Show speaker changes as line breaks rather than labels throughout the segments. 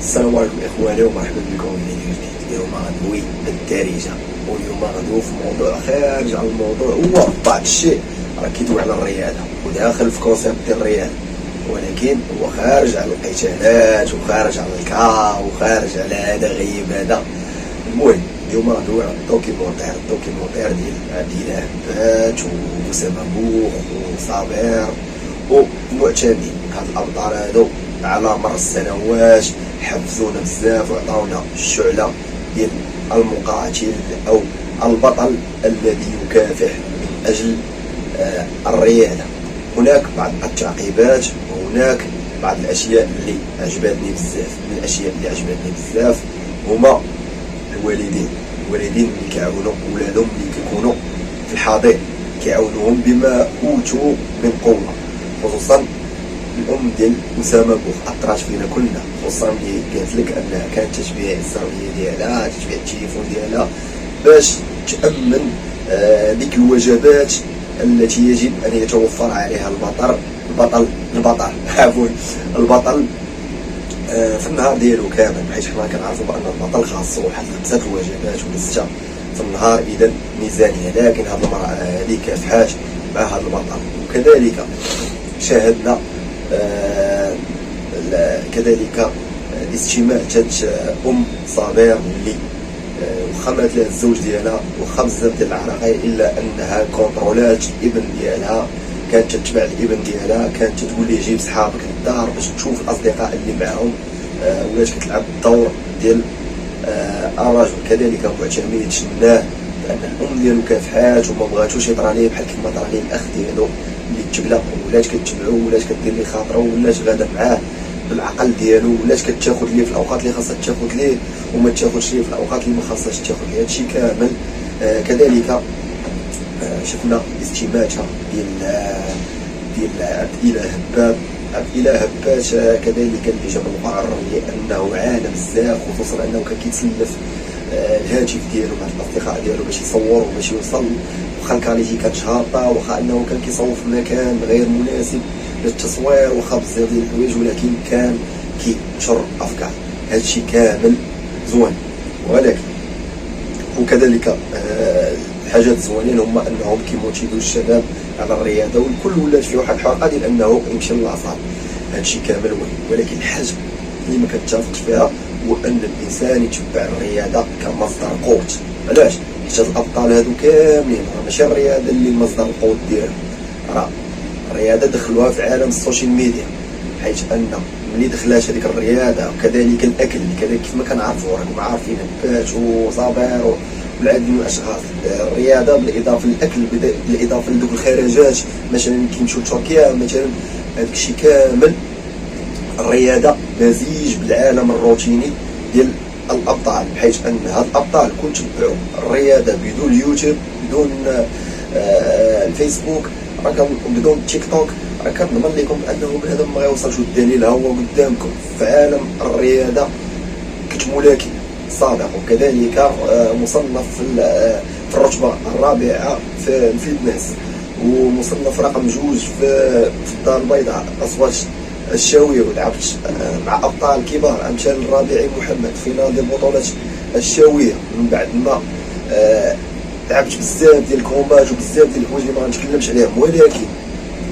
السلام عليكم اخواني ومرحبا بكم في فيديو جديد. اليوم غندوي بالدارجه، واليوم غندوي في موضوع خارج عن الموضوع. هو بعض الشيء راه كيدوي على الرياضه وداخل في كونسيبت ديال الرياضه، ولكن هو خارج على القتالات وخارج على الكا وخارج على هذا غيب هذا. المهم اليوم غندوي على الدوكيمونتير ديال عباد وأسامة بوخ وصابر ومعتمد. هاد الابطال هادو على مر السنوات حفزونا بزاف وعطاونا الشعله ديال المقاتل او البطل الذي يكافح من اجل الرياضه. هناك بعض التعقيبات وهناك بعض الاشياء اللي عجبتني بزاف. من الاشياء اللي عجبتني بزاف هما الوالدين اللي كيعاونوا ولادهم اللي كيكونوا في الحضيض، كيعاونوهم بما اوتوا من قوه، خصوصا الام ديال أسامة بوخ اثرت فينا كلنا، خصوصا اللي قالت لك انها كانت تتبيع الزربيه ديالها، تتبيع التليفون ديالها باش تامن ديك الوجبات التي يجب ان يتوفر عليها البطل في النهار ديالو كامل، حيت حنا كنعرفوا بان البطل خاصو واحد 5 الوجبات ولا 6 في النهار اذا ميزانيه. لكن هذه المراه هذه كافحات مع هذا البطل. وكذلك شاهدنا كذلك الاستماع ام صابر اللي واخا مات لها الزوج ديالها واخا بزاف ديال العراقيل الا انها كونترولات الابن ديالها، كانت تتبع الابن ديالها، كانت تقول ليه جيب صحابك للدار باش تشوف الاصدقاء اللي معاهم، ولات كتلعب الدور ديال الرجل. كذلك معتمد شناه بان الام ديالو كافحات وما بغاتوش يطرى ليه بحال كيما طرى ليه الاخ ديالو اللي تجبلا، ولات كتبعو ولات كدير ليه خاطرو ولات غاده معاه بالعقل ديالو، ولات كتاخذ ليه في الاوقات اللي خاصها تاخذ ليه وما تاخذش ليه في الاوقات اللي ما خاصهاش تاخذ ليه. هادشي كامل كذلك شفنا استماتة ديال عبد الاله هبات كذلك اللي جاب المقرر لانه عانى بزاف، خصوصا انه كان كيتسلف الهاتف ديالو مع الاصدقاء ديالو باش يصور وباش يوصل، واخا الكاليتي كانت هابطه، واخا انه كان كيصور في مكان غير مناسب للتصوير، واخا بزاف ديال الحوايج، ولكن كان كينشر افكار. هادشي كامل زوين. ولكن وكذلك الحاجات الزوينين هما انهم كيموتيفيو الشباب على الرياضه، والكل ولات فيه واحد الحلقه ديال انه يمشي للعصا. هادشي كامل وين، ولكن الحاجه اللي ما كنتفقش فيها هو ان الانسان يتبع الرياضه كمصدر قوت. علاش؟ حيت الابطال هادو كاملين ماشي الرياضه اللي مصدر القوت ديالهم، راه الرياضه دخلوها في عالم السوشيال ميديا، حيت ان ملي دخلات هذيك الرياضه وكذلك الاكل كذلك كيف ما كنعرفوا راكم عارفين هبات وصابر والعديد من الاشخاص، الرياضه بالاضافه للاكل بالاضافه لدوك الخراجات مثلا كيمشيو لتركيا مثلا، هذاك الشيء كامل الرياضه مزيج بالعالم الروتيني ديال الابطال، بحيث ان هاد الابطال كون تبعوا الرياضه بدون اليوتيوب بدون الفيسبوك بدون تيك توك، راه كنضمن لكم انه بنادم ما غيوصلش. الدليل ها هو قدامكم في عالم الرياضه كتمولاكي سابق، وكذلك مصنف في الرتبه الرابعه في الفيتنس، ومصنف رقم 2 في الدار البيضاء اصوات الشاويه، ولعبت مع ابطال كبار امثال الربيعي محمد في نادي البطولات الشاويه، من بعد ما لعبت بزاف ديال الكومباج وبزاف ديال الحوايج اللي ما غنتكلمش عليهم. ولكن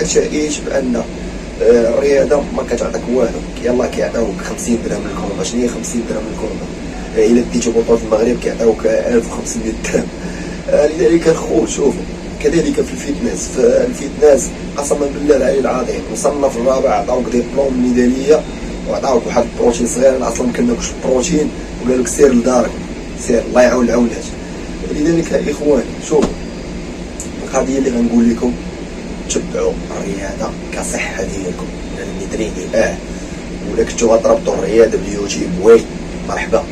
اتشائيت بان الرياضه ما كتعطيك والو، يلاه كيعطيوك 50 درهم للكومبا. شنو هي 50 درهم للكومبا؟ الا ديتي بطوله المغرب كيعطيوك 1500 درهم. لذلك الخوت شوفوا كذلك في الفيتنس قسما بالله العلي العظيم مصنف الرابع، عطاوك ديبلوم ميداليه وعطاوك واحد البروتين صغير. انا اصلا ما كناكلش البروتين وقالوا لك سير لدارك سير، الله يعاون العونات. لذلك اخواني شوفوا القضيه اللي غنقول لكم، تبعوا الرياضه كصحه ديالكم، يعني تريني ولا كنتو غتربطوا الرياضه باليوتيوب وي مرحبا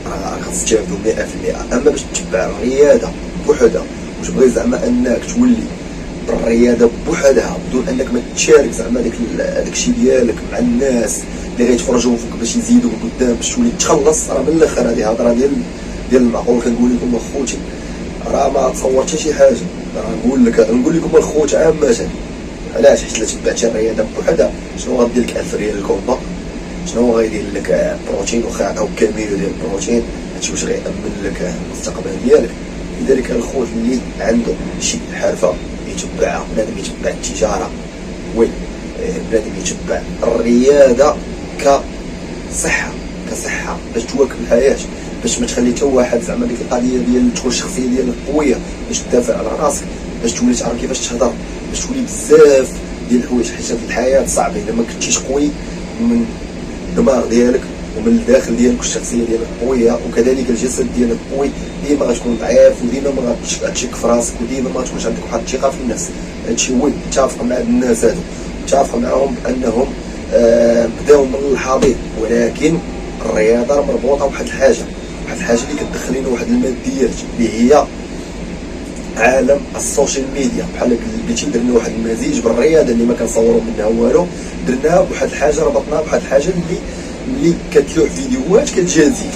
راه غتستافدوا 100%. اما باش تتبع الرياضه بوحدها وتبغي زعما انك تولي بالرياضه بوحدها بدون انك ما تشارك زعما داك الشيء ديالك مع الناس اللي غيتفرجوا فيك باش يزيدوك قدام باش تولي تخلص، راه من الاخر هذه هضره ديال المعقول. كنقول لكم اخوتي راه ما تصور حتى شي حاجه، راه نقول لكم الخوت عامه. علاش؟ حيت الا تبعتي الرياضه بوحدها شنو غدير لك 1000 ريال الكومبا شنو غيدير لك بروتين، واخا عطاوك كاميلو ديال البروتين هادشي واش غيأمن لك المستقبل ديالك. لذلك الخوت اللي عنده شي حرفه يتبعها، بنادم يتبع التجاره، وي بنادم يتبع الرياضه كصحه باش تواكب الحياه، باش ما تخلي حتى واحد زعما ديك القضيه ديال تكون الشخصيه ديالك قويه، باش تدافع على راسك، باش تولي تعرف كيفاش تهضر، باش تولي بزاف ديال الحوايج، حيت هاد الحياه صعبه الا ما كنتيش قوي من الدماغ ديالك ومن الداخل ديالك، الشخصيه ديالك قويه، وكذلك الجسد ديالك قوي، ديما غتكون ضعيف، وديما ما غتشك في راسك، وديما ما غتكونش عندك واحد الثقه في النفس. هادشي هو متفق مع هاد الناس هادو، متفق معاهم بانهم بداو من الحضيض، ولكن الرياضه مربوطه بواحد الحاجه اللي كتدخل لنا واحد الماديات اللي هي عالم السوشيال ميديا. بحال قلتي درنا واحد المزيج بالرياضه اللي ما كنصوروا منها والو، درناها بواحد الحاجه، ربطناها بواحد الحاجه اللي كتلوح فيديوهات كتجازيك،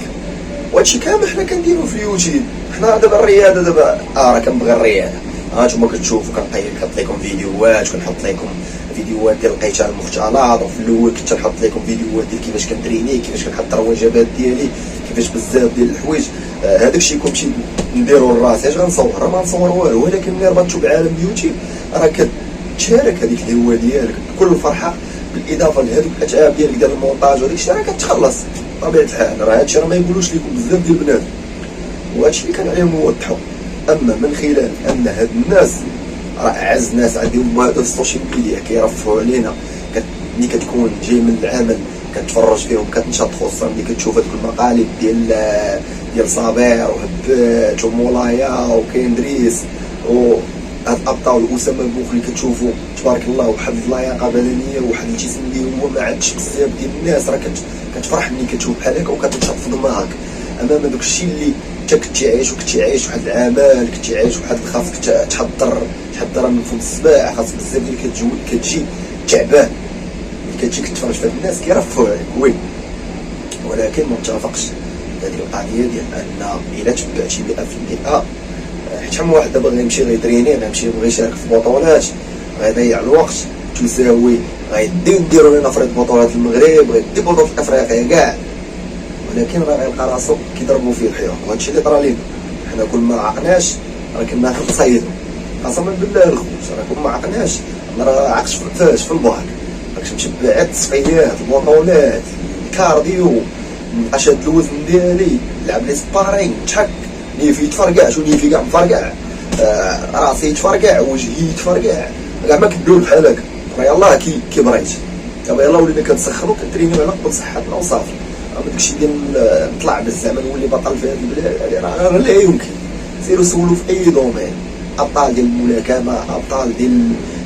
وهادشي كامل حنا كنديرو في اليوتيوب. حنا دابا الرياضه دابا راه كنبغي الرياضه، هانتوما كتشوفوا كنحط لكم فيديوهات، كنحط لكم فيديوهات ديال القتال المختلط، وفي الاول كنت نحط لكم فيديوهات ديال كيفاش كنتريني، كيفاش كنحضر الوجبات ديالي، كيفاش بزاف ديال الحوايج. هذاك الشيء كنمشي نديرو لراسي، اش غنصور؟ راه ما نصور والو، ولكن ملي ربطتو بعالم اليوتيوب راه كتشارك هذيك الهوه ديالك بكل فرحه، بالاضافه لهذوك الاتعاب ديالك ديال المونتاج وداك الشيء، راه كتخلص بطبيعه الحال. راه هادشي راه ما يقولوش لكم بزاف ديال البنات، وهادشي اللي كان عليهم نوضحوا. اما من خلال ان هاد الناس راه اعز ناس عندهم هذا السوشيال ميديا كيرفعوا علينا، ملي كتكون جاي من العمل كتفرج فيهم، كتنشط، خصوصا ملي كتشوف هذوك المقالب ديال صابر وهبات ومولايا وكندريس وهاد الابطال واسامه البوخلي، كتشوفوا تبارك الله واحد اللياقه بدنيه وواحد الجسم اللي هو ما عندش بزاف ديال الناس، راه كتفرح ملي كتشوف بحال هكا وكتنشط في دماغك امام داك الشيء اللي انت كنتي عايش واحد العمل، كنتي عايش واحد خاصك تحضر من فوق الصباح، خاصك بزاف ديال كتجي تعبان، كتجي كتفرج في الناس كيرفعوا عليك، وي ولكن ما متفقش هذه القضيه ديال ان الا تبعتي 100% حيت شحال من واحد دابا غيمشي غيتريني، غيمشي يبغي يشارك في بطولات، غيضيع الوقت، تساوي غيديروا لنا فريق بطولات المغرب، غيدي بطولات افريقيا كاع، ولكن راه غيلقى راسو كيضربوا فيه الحيوط. وهادشي اللي طرا لينا حنا، كل ما عقناش راه كنا كنصيدوا، قسما بالله الخوت، راه كل ما عقناش راه عقش في البحر، راكش متبع التصفيات، البطولات، الكارديو، اشد الوزن ديالي، لعب لي سبارينغ، تحك نيفي يتفرقع، شو نيفي كاع مفرقع، راسي يتفرقع، وجهي يتفرقع، كاع ما كدور بحال هكا. راه يلاه كي بغيت دابا يلاه ولينا كنسخنوا كنترينيو على قبل صحتنا وصافي. داكشي ديال نطلع زعما نولي بطل في هذه البلاد راه لا يمكن. سيروا سولوا في اي دومين، ابطال ديال الملاكمه، ابطال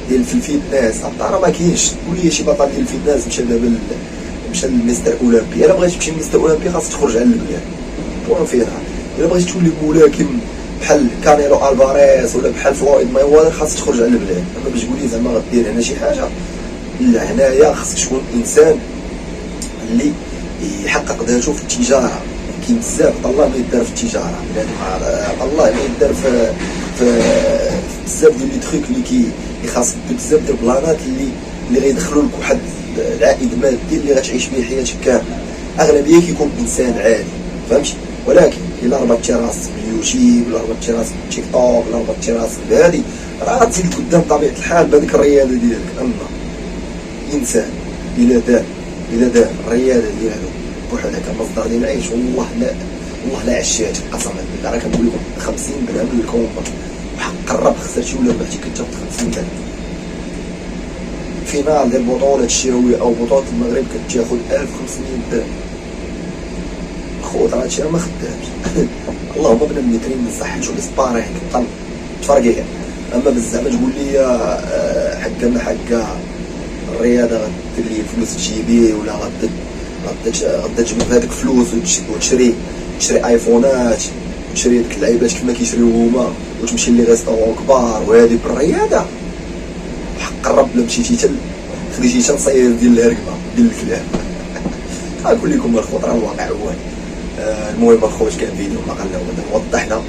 ديال في الفيتنس، ابطال راه ما كاينش. قول لي شي بطل ديال الفيتنس مشى للمستر اولمبي. الا بغيتي تمشي للمستر اولمبي خاصك تخرج على البلاد بوان فيها. الا بغيتي تولي ملاكم بحال كانيلو الفاريز ولا بحال فلويد مايوذر خاصك تخرج على البلاد. اما باش تقول لي زعما غدير هنا شي حاجه، لا، هنايا خاصك تكون انسان اللي يحقق ذاته في التجاره. كاين بزاف الله ما يدار في التجاره، الله ما يدار في بزاف ديال لي تريك اللي خاصك بزاف ديال البلانات اللي غيدخلوا لك واحد العائد مادي اللي غتعيش به حياتك كامله. اغلبيه كيكون انسان عادي، فهمتي؟ ولكن الا ربطتي راسك باليوتيوب، ولا ربطتي راسك بالتيك توك، ولا ربطتي راسك بهذه، راه غتزيد قدام بطبيعه الحال بهذيك الرياضه ديالك. اما انسان الا دار الرياضه ديالو بوحدها كمصدر ديال العيش، والله لا عشيتك قسما بالله. راه كنقول لكم 50 درهم للكومبا، وحق قرب خسرتي ولا ربحتي كتاخد 50 درهم. فينال ديال بطولة الشراوية او بطولة المغرب كتاخد 1500 درهم. خوت راه هادشي راه ما خدامش. اللهم بنا من يترين من صحة شو السبارينغ طن تفرقيها. اما بزعما تقول لي حكا ما حكا الرياضة غدير لي فلوس في جيبي، ولا غدا تجمع هذيك فلوس وتشري ايفونات، وتشري ديك اللعيبات كيما كيشريو هما، وتمشي لي ريستورون كبار، وهذه بالرياضة حق قرب. لا مشيتي خديتي حتى نصير ديال الهرقبه ديال الكلاب. غنقول لكم الخوت راه الواقع هو. المهم الخوت كان فيديو ما قلنا وضحنا،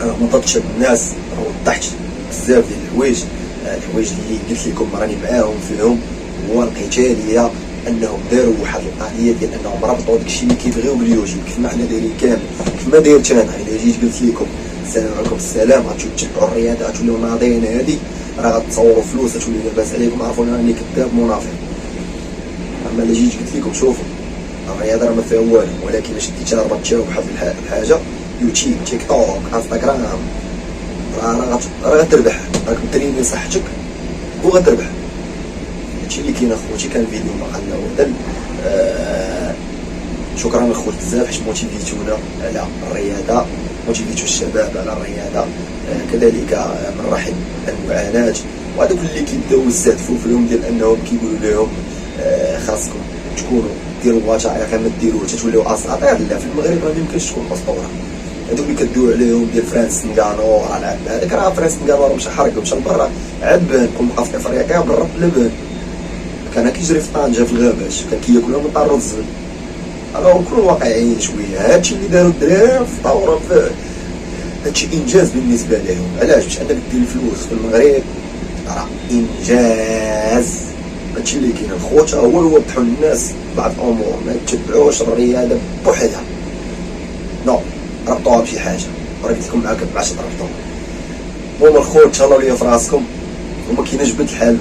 ما ضدتش الناس، وضحت بزاف ديال الحوايج اللي قلت لكم راني معاهم فيهم. هو القتاليه انهم داروا واحد القضيه ديال انهم ربطوا داكشي اللي كيبغيو باليوتيوب كيفما حنا دايرين كامل. كيفما دايرت انا الا جيت قلت لكم السلام عليكم السلام غتمشيو تتبعوا الرياضه غتوليو ناضيين هادي راه غتصوروا فلوس غتولي لاباس عليكم عرفوني راني كذاب منافق. اما الا جيت قلت لكم شوفوا الرياضه راه ما فيها والو، ولكن الا شديتي ربطتيها بواحد الحاجه يوتيوب تيك توك انستغرام راه غتربح، راك متريني صحتك وغتربح. هادشي اللي كاين اخوتي. كان فيديو ما قلنا ودل. شكرا اخوت بزاف حيت موتيفيتونا على الرياضه، موتيفيتو الشباب على الرياضه. كذلك من رحم المعاناه وهذوك اللي كيبداو يستهدفوا فيهم ديال انهم كيقولوا لهم خاصكم تكونوا ديروا وثائق ما ديروش توليو اساطير. لا، في المغرب ما يمكنش تكون اسطوره. هذوك اللي كدويو عليهم ديال فرانس نكانو راه العب هذاك راه فرانس نكانو راه مشى حرق مشى لبرا عبان كون بقى في افريقيا بالرب لبان كان كيجري في طنجه في الغابات كان كياكلهم من طار الزبل. راه نكونوا واقعيين شويه. هادشي اللي داروا الدراري في الثوره هادشي انجاز بالنسبه لهم. علاش؟ باش انك دير الفلوس في المغرب راه انجاز. هادشي اللي كاين الخوت هو يوضحوا للناس بعض الامور. ما تتبعوش الرياضه بوحدها، نو ربطوها بشي حاجه. راه قلت لكم معاك ب 10 ربطوها. المهم الخوت تهلاو ليا في راسكم وما كايناش بنت الحال.